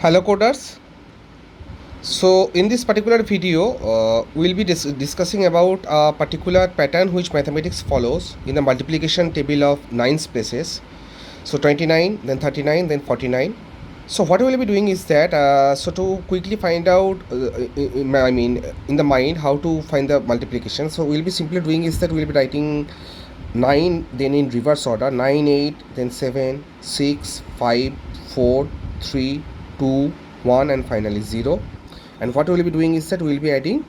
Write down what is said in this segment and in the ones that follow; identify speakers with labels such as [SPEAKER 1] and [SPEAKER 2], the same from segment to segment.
[SPEAKER 1] Hello coders. So in this particular video we'll be discussing about a particular pattern which mathematics follows in the multiplication table of 9 places. So 29, then 39, then 49. So what we'll be doing is that so to quickly find out in the mind how to find the multiplication, so we'll be simply doing is that we'll be writing 9 then in reverse order, 9 8 then 7 6 5 4 3 2 1 and finally 0. And what we'll be doing is that we'll be adding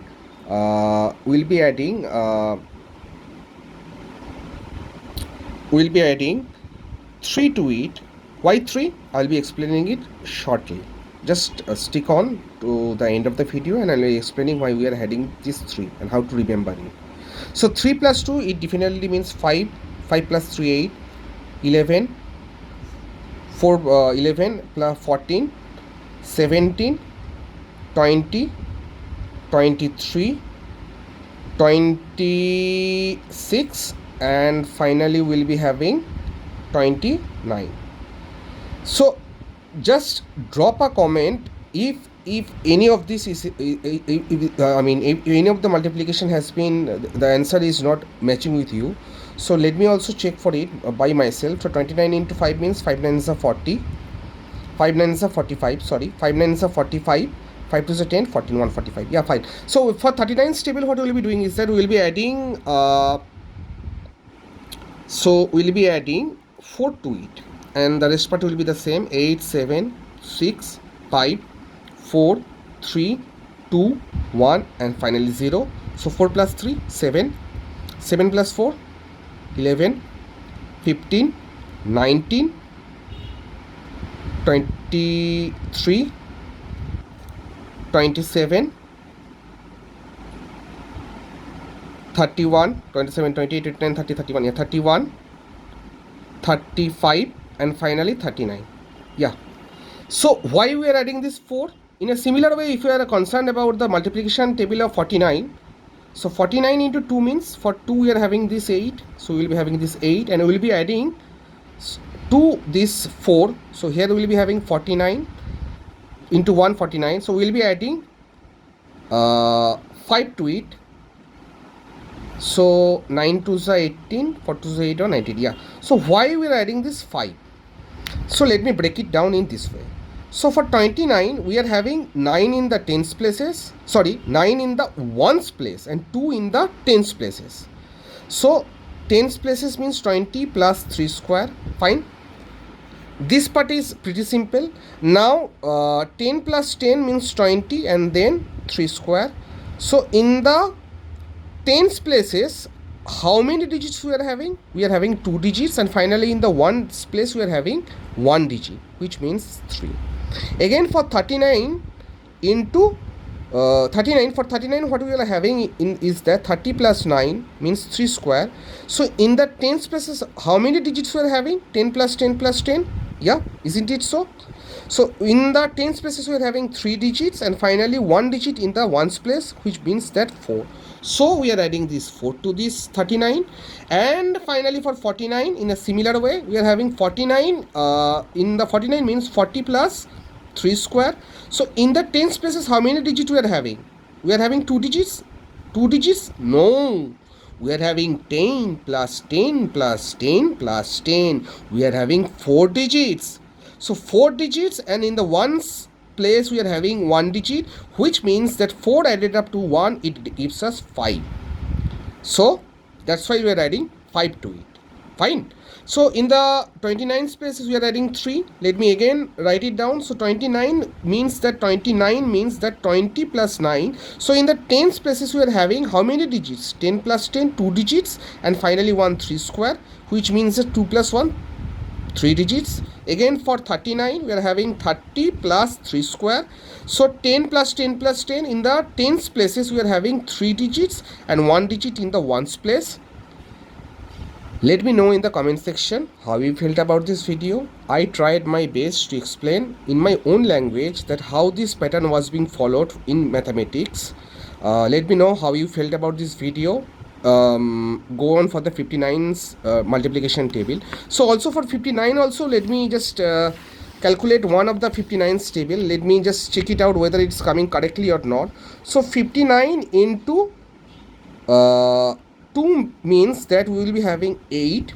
[SPEAKER 1] 3 to it. Why 3? I'll be explaining it shortly. Just stick on to the end of the video and I'll be explaining why we are adding this 3 and how to remember it. So 3 plus 2, it definitely means 5. 5 plus 3, 8. 11. 11 plus 14. 17. 20. 23. 26. And finally we'll be having 29. So just drop a comment if any of this is if any of the multiplication has been, the answer is not matching with you. So let me also check for it by myself. So 29 into 5 means 5 9s are 40, 5 9s are 45, sorry, 5 9s are 45, 5 2s are 10, 14 1 45. Yeah, fine. So for 39 table, what we'll be doing is that we'll be adding 4 to it, and the rest part will be the same: 8 7 6 5 4 3 2 1 and finally 0. So 4 plus 3 7, 7 plus 4 11, 15, 19, 23, 27, 31, 27, 28, 29, 30, 31, yeah, 31, 35 and finally 39. Yeah. So why we are adding this 4? In a similar way, if you are concerned about the multiplication table of 49, so 49 into 2 means for 2 we are having this 8. So we will be having this 8 and we will be adding to this 4. So here we will be having 49 into 1 49. So we will be adding 5 to it. So 9 2s are 18, 4 2s are 8 or 19. Yeah. So why we are adding this 5? So let me break it down in this way. So for 29, we are having 9 in the tens places, 9 in the ones place and 2 in the tens places. So tens places means 20 plus 3 square, fine. This part is pretty simple. Now 10 plus 10 means 20 and then 3 square. So in the tens places, how many digits we are having? We are having 2 digits, and finally in the ones place we are having 1 digit, which means 3. Again for 39 into 39, for 39 what we are having in is that 30 plus 9 means 3 square. So in the tens places, how many digits we are having? 10 plus 10 plus 10. Yeah, isn't it so? So in the tens places we are having 3 digits and finally 1 digit in the ones place, which means that 4. So we are adding this 4 to this 39. And finally for 49, in a similar way, we are having 49 in the 49 means 40 plus 3 square. So in the tens places, how many digits we are having? We are having 2 digits. 2 digits? No. We are having 10 plus 10 plus 10 plus 10. We are having 4 digits. So 4 digits, and in the ones place we are having 1 digit, which means that 4 added up to 1, it gives us 5. So that's why we are adding 5 to it. Fine. So in the 29 spaces we are adding 3. Let me again write it down. So 29 means that 20 plus 9. So in the 10 spaces we are having how many digits? 10 plus 10, 2 digits, and finally 1 3 square, which means that 2 plus 1, 3 digits. Again for 39 we are having 30 plus 3 square. So 10 plus 10 plus 10, in the tens places we are having 3 digits and 1 digit in the ones place. Let me know in the comment section how you felt about this video. I tried my best to explain in my own language that how this pattern was being followed in mathematics. Let me know how you felt about this video. Go on for the 59's multiplication table. So also for 59 also, let me just calculate one of the 59's table. Let me just check it out whether it's coming correctly or not. So 59 into 2 means that we will be having 8,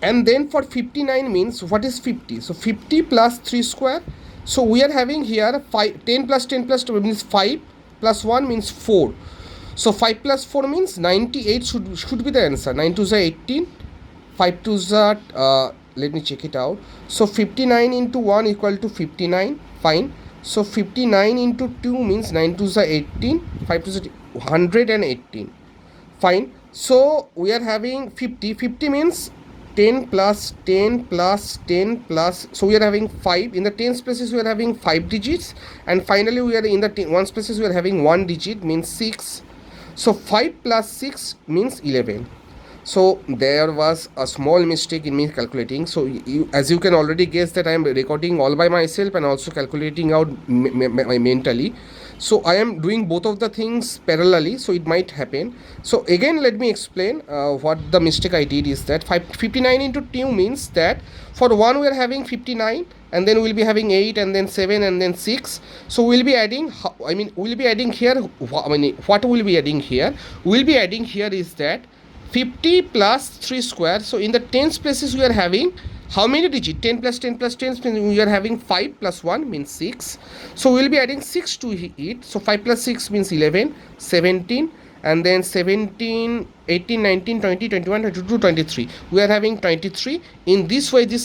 [SPEAKER 1] and then for 59 means what is 50? So 50 plus 3 square. So we are having here 10 plus 10 plus 2 means 5 plus 1 means 4. So 5 plus 4 means 98 should be the answer. 9 to the 18, 5 to the let me check it out. So 59 into 1 equal to 59. Fine. So 59 into 2 means 9 to the 18, 5 to the 118. Fine. So we are having 50. 50 means 10 plus 10 plus 10 plus, so we are having 5. In the tens places we are having 5 digits, and finally we are in the ones places we are having 1 digit, means 6. So 5 plus 6 means 11. So there was a small mistake in me calculating. So as you can already guess that I am recording all by myself and also calculating out mentally. So I am doing both of the things parallelly, so it might happen. So again let me explain what the mistake I did is that 59 into 2 means that for 1 we are having 59, and then we will be having 8, and then 7, and then 6. So we will be adding, we will be adding here, what we will be adding here? We will be adding here is that 50 plus 3 square. So in the tens places we are having how many digit? 10 plus 10 plus 10 means we are having 5 plus 1 means 6. So we will be adding 6 to it. So 5 plus 6 means 11, 17, and then 17, 18, 19, 20, 21, 22, 23. We are having 23. In this way this